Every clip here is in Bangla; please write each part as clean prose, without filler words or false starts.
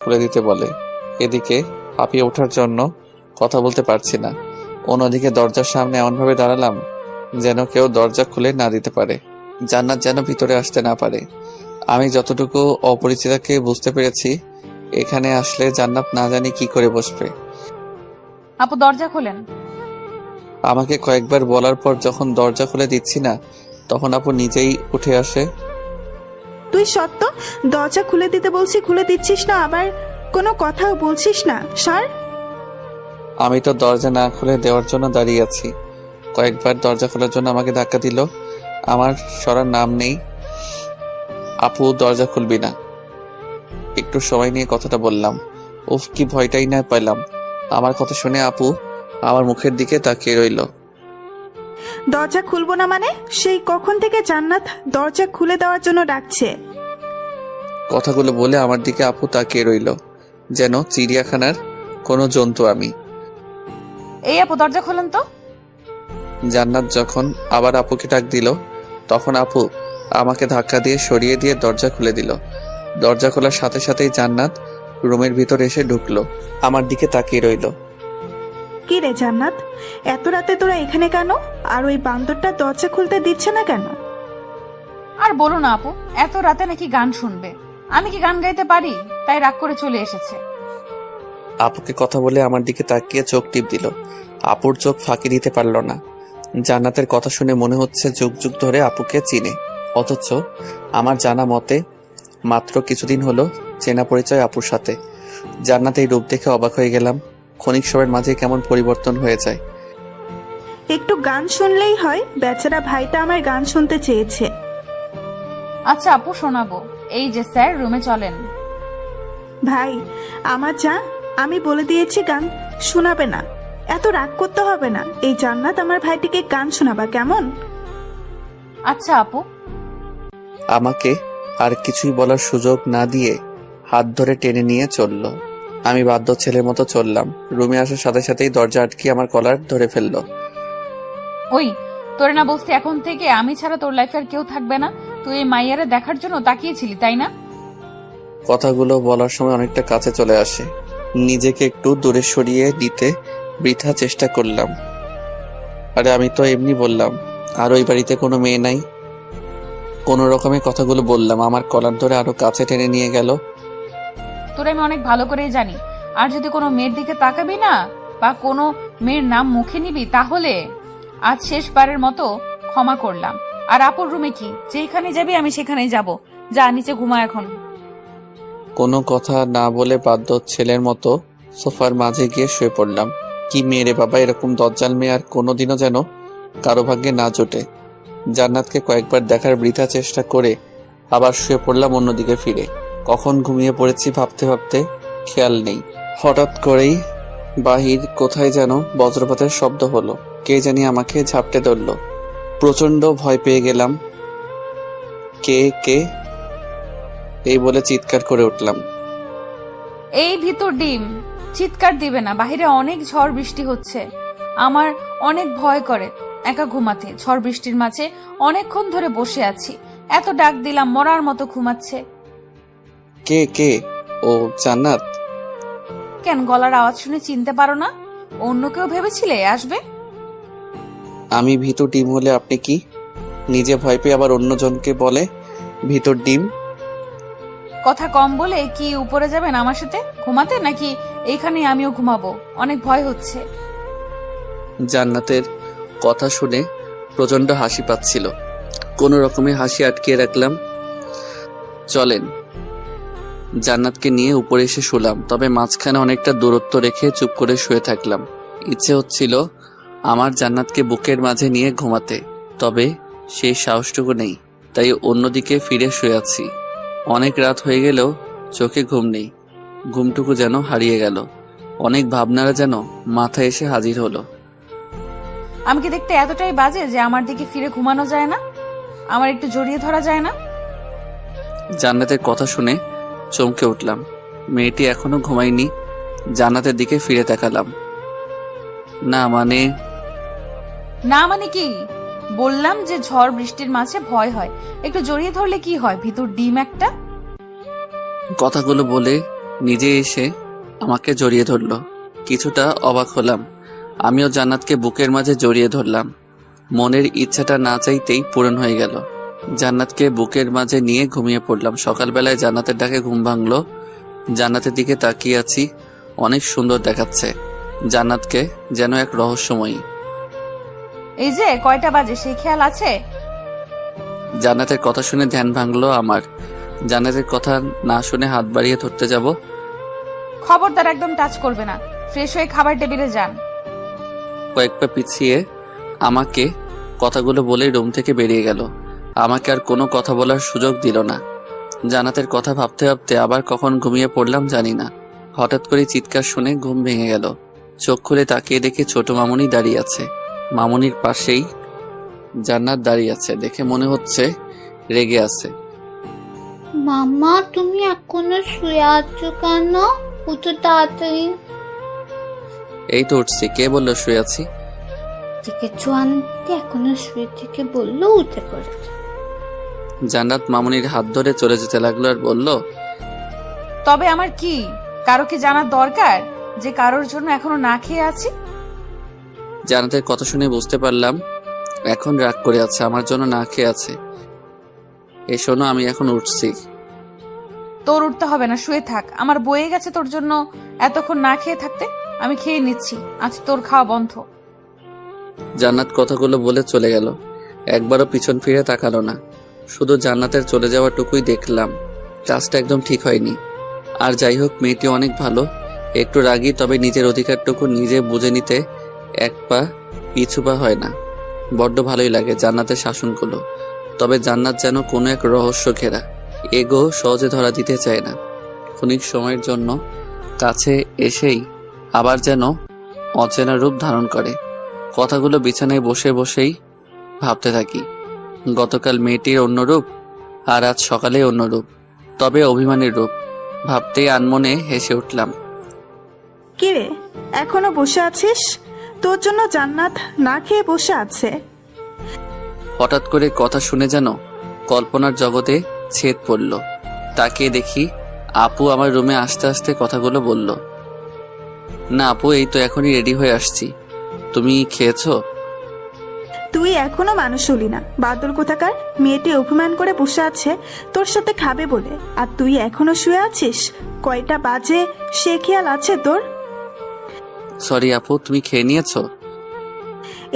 খুলে দিতে বলে। এদিকে হাঁপিয়ে ওঠার জন্য কথা বলতে পারছি না। অন্যদিকে দরজার সামনে এমনভাবে দাঁড়ালাম যেন কেউ দরজা খুলে না দিতে পারে, জান্নাত যেন ভিতরে আসতে না পারে। আমি যতটুকু অপরিচিতাকে বুঝতে পেরেছি, এখানে আসলে জান্নাত না জানি কি করে বসবে। আপু দরজা খোলেন। আমাকে কয়েকবার বলার পর যখন দরজা খুলে দিচ্ছি না, তখন আপু নিজেই উঠে আসে। তুই সত্য দরজা খুলে দিতে বলছি খুলে দিচ্ছিস না, আবার কোনো কথাও বলছিস না। সর। আমি তো দরজা না খুলে দেওয়ার জন্য দাঁড়িয়ে আছি। কয়েকবার দরজা খোলার জন্য আমাকে ধাক্কা দিল, আমার সরার নাম নেই। আপু দরজা খুলবি না? একটু সময় নিয়ে কথাটা বললাম। উফ, কি ভয়টাই না পেলাম। আমার কথা শুনে আপু আমার মুখের দিকে তাকিয়ে রইল। দরজা খুলবো না মানে? সেই কখন থেকে জান্নাত দরজা খুলে দেওয়ার জন্য ডাকছে। কথাগুলো বলে আমার দিকে আপু তাকিয়ে রইল, যেন চিড়িয়াখানার কোনো জন্তু আমি। এই আপু দরজা খোলেন তো। জান্নাত যখন আবার আপুকে ডাক দিল, তখন আপু আমাকে ধাক্কা দিয়ে সরিয়ে দিয়ে দরজা খুলে দিল। দরজা খোলার সাথে সাথেই জান্নাত রুমের ভিতর এসে ঢুকলো, আমার দিকে তাকিয়ে রইল। কি রে জান্নাত, এত রাতে তোরা এখানে কেন? আর ওই বান্দরটা দরজা খুলতে দিচ্ছে না কেন? আর বলো না আপু, এত রাতে নাকি গান শুনবে। আমি কি গান গাইতে পারি? তাই রাগ করে চলে এসেছে। আপুকে কথা বলে আমার দিকে তাকিয়ে চোখ টিপ দিল। আপুর চোখ ফাঁকি দিতে পারল না। জান্নাতের কথা শুনে মনে হচ্ছে যুগ যুগ ধরে আপুকে চিনে, অথচ আমার জানা মতে মাত্র কিছুদিন হলো চেনা পরিচয় আপুর সাথে। জান্নাত এই রূপ দেখে অবাক হয়ে গেলাম। ক্ষণিক সময়ের মাঝে কেমন পরিবর্তন হয়ে যায়। একটু গান শুনলেই হয়, বেচারা ভাইটা আমার গান শুনতে চেয়েছে। আচ্ছা আপু শোনাবো। এই যে স্যার, রুমে চলেন। ভাই আমার যা, আমি বলে দিয়েছি গান শোনাবে না। এত রাগ করতে হবে না। এই জান্নাত আমার ভাইটিকে গান শোনাবা কেমন? আচ্ছা আপু। আমাকে আর কিছুই বলার সুযোগ না দিয়ে হাত ধরে টেনে নিয়ে চলল। আমি বাধ্য ছেলের মতো চললাম। রুমে আসার সাথে সাথেই দরজা আটকিয়ে আমার কলার ধরে ফেললো। ওই, তোরে না বলছি এখন থেকে আমি ছাড়া তোর লাইফে আর কেউ থাকবে না? তুই এই মাইয়ারে দেখার জন্য তাকিয়েছিলি, তাই না? কথাগুলো বলার সময় অনেকটা কাছে চলে আসে। নিজেকে একটু দূরে সরিয়ে দিতে বৃথা চেষ্টা করলাম। আরে আমি তো এমনি বললাম, আর ওই বাড়িতে কোনো মেয়ে নাই। কোনো রকমে কথাগুলো বললাম। আমার কলার ধরে আরো কাছে টেনে নিয়ে গেল। তোরে আমি অনেক ভালো করেই জানি। আর যদি কোনো মেয়ের দিকে তাকাবি না বা কোনো মেয়ের নাম মুখে নিবি, তাহলে আজ শেষবারের মতো ক্ষমা করলাম। আর আপুর রুমে কি, যেখানে যাবি আমি সেখানেই যাব। যা নিচে ঘুমা এখন। কোনো কথা না বলে বাধ্য ছেলের মতো সোফার মাঝে গিয়ে শুয়ে পড়লাম। কি মেয়ে রে বাবা, এরকম দজ্জাল মেয়ে আর কোনোদিনও যেন কারো ভাগ্যে না জোটে। জান্নাতকে কয়েকবার দেখার বৃথা চেষ্টা করে আবার শুয়ে পড়লাম অন্যদিকে ফিরে। কখন ঘুমিয়ে পড়েছি ভাবতে ভাবতে খেয়াল নেই। হঠাৎ করেই বাহির কোথায় যেন বজ্রপাতের শব্দ হলো। কে জানি আমাকে ঝাপটে ধরল। প্রচন্ড ভয় পেয়ে গেলাম। কে কে এই বলে চিৎকার করে উঠলাম। এই ভিতর ডিম। চিৎকার দিবে না, বাহিরে অনেক ঝড় বৃষ্টি হচ্ছে। আমার অনেক ভয় করে একা ঘুমাতে। ঝড় বৃষ্টির মাঝে অনেকক্ষণ ধরে বসে আছি, এত ডাক দিলাম মরার মতো ঘুমাচ্ছে। কে কে? ও জান্নাত। কেন গলার আওয়াজ শুনে চিনতে পারো না? অন্য কেউ ভেবেছিলে আসবে? আমি ভিতর ডিম হলে আপনি কি? নিজে ভয় পেয়ে আবার অন্যজনকে বলে ভিতর ডিম। কথা কম বলে কি উপরে যাবেন আমার সাথে ঘুমাতে, নাকি এইখানে আমিও ঘুমাবো? অনেক ভয় হচ্ছে। জান্নাতের কথা শুনে প্রচন্ড হাসি পাচ্ছিল। কোনো রকমে হাসি আটকিয়ে রাখলাম। চলেন। জান্নাতকে নিয়ে উপরে এসে শুলাম, তবে মাঝখানে অনেকটা দূরত্ব রেখে চুপ করে শুয়ে থাকলাম। ইচ্ছে হচ্ছিল আমার জান্নাতকে বুকের মাঝে নিয়ে ঘুমাতে, তবে সেই সাহসটুকু নেই। তাই অন্যদিকে ফিরে শুয়ে আছি। অনেক রাত হয়ে গেলেও চোখে ঘুম নেই। ঘুমটুকু যেন হারিয়ে গেল। অনেক ভাবনারা যেন মাথায় এসে হাজির হলো। আমি কি দেখতে এতটাই বাজে যে আমার দিকে ফিরে ঘুমানো যায় না? আমার একটু জড়িয়ে ধরা যায় না? জান্নাতের কথা শুনে চমকে উঠলাম। মেয়েটি এখনো ঘুমায়নি। জান্নাতের দিকে ফিরে তাকালাম। না মানে কি? বললাম যে ঝড় বৃষ্টির মাঝে ভয় হয়, একটু জড়িয়ে ধরলে কি হয়? ভিতর ডিম একটা। কথাগুলো বলে নিজে এসে আমাকে জড়িয়ে ধরলো। কিছুটা অবাক হলাম। আমিও জান্নাতকে বুকের মাঝে জড়িয়ে ধরলাম। মনের ইচ্ছাটা না চাইতেই পূরণ হয়ে গেল। জান্নাতকে বুকের মাঝে নিয়ে ঘুমিয়ে পড়লাম। সকালবেলায় জান্নাতের ডাকে ঘুম ভাঙলো। জান্নাতের দিকে তাকিয়ে আছি, অনেক সুন্দর দেখাচ্ছে জান্নাতকে, যেন এক রহস্যময়ী। এই যে কয়টা বাজে সেই খেয়াল আছে? জান্নাতের কথা শুনে ধ্যান ভাঙলো আমার। জান্নাতের কথা না শুনে হাত বাড়িয়ে ধরতে যাব। খবরদার, একদম টাচ করবে না। ফ্রেশ হয়ে খাবার টেবিলে যান। কয়েক পা পিছিয়ে আমাকে কথাগুলো বলে রুম থেকে বেরিয়ে গেল। আমাকে আর কোনো কথা বলার সুযোগ দিল না। জান্নাতের কথা ভাবতে ভাবতে আবার কখন ঘুমিয়ে পড়লাম জানি না। হঠাৎ করে চিৎকার শুনে ঘুম ভেঙে গেল। চোখ খুলে তাকিয়ে দেখি ছোট মামুনি দাঁড়িয়ে আছে। মামুনির পাশেই জান্নাত দাঁড়িয়ে আছে। দেখে মনে হচ্ছে রেগে আছে। মামা, তুমি এখনো শুয়ে আছো কেন? উঠো তাড়াতাড়ি। এই তো উঠছি। কে বললো শুয়ে আছি? থেকে আনতে এখনো শুয়ে থেকে বললো উঠে পড়েছে। জান্নাত মামুনির হাত ধরে চলে যেতে লাগলো আর বলল, তবে আমার কি কারো কি জানার দরকার যে কারোর জন্য এখনো না খেয়ে আছি? জান্নাতের কথা শুনে বুঝতে পারলাম এখন রাগ করে আছে, আমার জন্য না খেয়ে আছে। এই শোনো, আমি এখন উঠছি। তোর উঠতে হবে না, শুয়ে থাক। আমার বয়ে গেছে তোর জন্য এতক্ষণ না খেয়ে থাকতে। আমি খেয়ে নিচ্ছি, আজ তোর খাওয়া বন্ধ। জান্নাত কথাগুলো বলে চলে গেল। একবারও পিছন ফিরে তাকালো না। শুধু জান্নাতের চলে যাওয়াটুকুই দেখলাম। কাজটা একদম ঠিক হয়নি। আর যাই হোক, মেয়েটি অনেক ভালো। একটু রাগী, তবে নিজের অধিকারটুকু নিজে বুঝে নিতে এক পা পিছু পা হয় না। বড্ড ভালোই লাগে জান্নাতের শাসনগুলো। তবে জান্নাত যেন কোনো এক রহস্য ঘেরা। এগো সহজে ধরা দিতে চায় না। ক্ষণিক সময়ের জন্য কাছে এসেই আবার যেন অচেনা রূপ ধারণ করে। কথাগুলো বিছানায় বসে বসেই ভাবতে থাকি। গতকাল মেয়েটির অন্য রূপ, আর আজ সকালে অন্য রূপ, তবে অভিমানের রূপ। ভাবতেই আনমনে হেসে উঠলাম। কিরে, এখনো বসে আছিস? তোর জন্য জান্নাত না খেয়ে বসে আছে। হঠাৎ করে কথা শুনে যেন কল্পনার জগতে ছেদ পড়ল। তাকিয়ে দেখি আপু আমার রুমে আসতে আসতে কথাগুলো বলল। না আপু, এই তো এখনই রেডি হয়ে আসছি। তুমি খেয়েছো? তুই এখনো মানুষ হলি না, বাদল কোথাকার। মেয়েটি অভিমান করে বসে আছে তোর সাথে খাবে বলে, আর তুই এখনো শুয়ে আছিস। কয়টা বাজে সে খেয়াল আছে তোর? সরি আপু, তুমি খেয়ে নিয়েছো?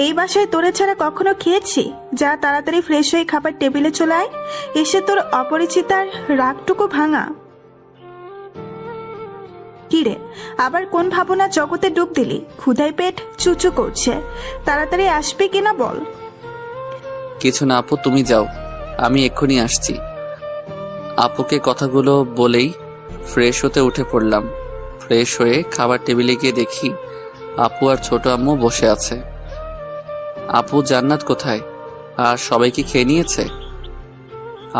এই বাসায় তোরে ছাড়া কখনো খেয়েছি? যা তাড়াতাড়ি ফ্রেশ হয়ে খাবার টেবিলে চলে আয়। এসে তোর অপরিচিতার রাগটুকু ভাঙা। কিরে, আবার কোন ভাবনা জগতে ডুব দিলি? ক্ষুধায় পেট চুচু করছে, তাড়াতাড়ি আসবে কিনা বল। কিছু না আপু, তুমি যাও, আমি এক্ষুনি আসছি। আপুকে কথাগুলো বলেই ফ্রেশ হতে উঠে পড়লাম। ফ্রেশ হয়ে খাবার টেবিলে গিয়ে দেখি আপু আর ছোট আম্মু বসে আছে। আপু, জান্নাত কোথায়? আর সবাই কি খেয়ে নিয়েছে?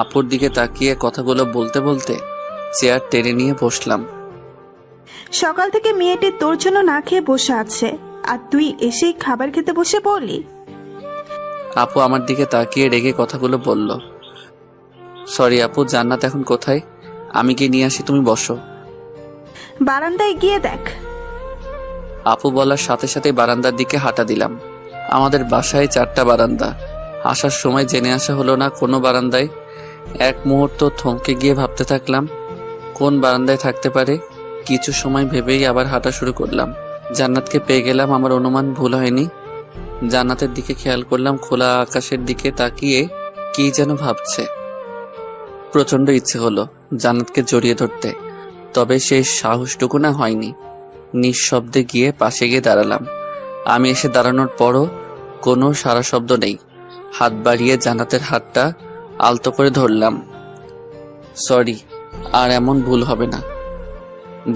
আপুর দিকে তাকিয়ে কথাগুলো বলতে বলতে চেয়ার টেনে নিয়ে বসলাম। সকাল থেকে মেয়েটি তোর জন্য না খেয়ে বসে আছে, আর তুই এসেই খাবার খেতে বসে পড়লি। আপু আমার দিকে তাকিয়ে রেগে কথাগুলো বলল। সরি আপু, জান্নাত এখন কোথায়? আমি গিয়ে নিয়ে আসি, তুমি বসো। বারান্দায় গিয়ে দেখ। আপু বলার সাথে সাথে বারান্দার দিকে হাঁটা দিলাম। আমাদের বাসায় 4টা বারান্দা। আসার সময় জেনে আসা হলো না কোনো বারান্দায়। এক মুহূর্ত থমকে গিয়ে ভাবতে থাকলাম কোন বারান্দায় থাকতে পারে। কিছু সময় ভেবেই আবার হাঁটা শুরু করলাম। জান্নাতকে পেয়ে গেলাম, আমার অনুমান ভুল হয়নি। জান্নাতের দিকে খেয়াল করলাম, খোলা আকাশের দিকে তাকিয়ে কি যেন ভাবছে। প্রচন্ড ইচ্ছে হলো জান্নাতকে জড়িয়ে ধরতে, তবে সেই সাহসটুকু না হয়নি। নিঃশব্দে গিয়ে পাশে গিয়ে দাঁড়ালাম। আমি এসে দাঁড়ানোর পরও কোনো সারা শব্দ নেই। হাত বাড়িয়ে জান্নাতের হাতটা আলতো করে ধরলাম। সরি, আর এমন ভুল হবে না।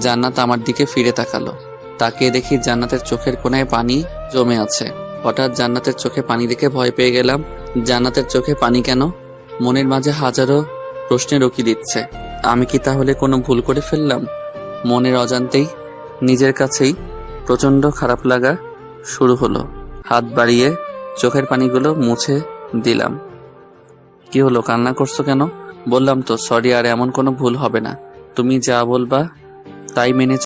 জান্নাত আমার দিকে ফিরে তাকালো। তাকিয়ে দেখি জান্নাতের চোখের কোণায় পানি জমে আছে। হঠাৎ জান্নাতের চোখে পানি দেখে ভয় পেয়ে গেলাম। জান্নাতের চোখে পানি কেন? মনের মাঝে হাজারো প্রশ্নের উকি দিচ্ছে। আমি কি তাহলে কোনো ভুল করে ফেললাম? মনের অজান্তেই নিজের কাছেই প্রচন্ড খারাপ লাগা শুরু হলো। হাত বাড়িয়ে চোখের পানিগুলো মুছে দিলাম। কি হলো, কান্না করছো কেন? বললাম তো সরি, আর এমন কোনো ভুল হবে না। তুমি যা বলবা তাই মেনে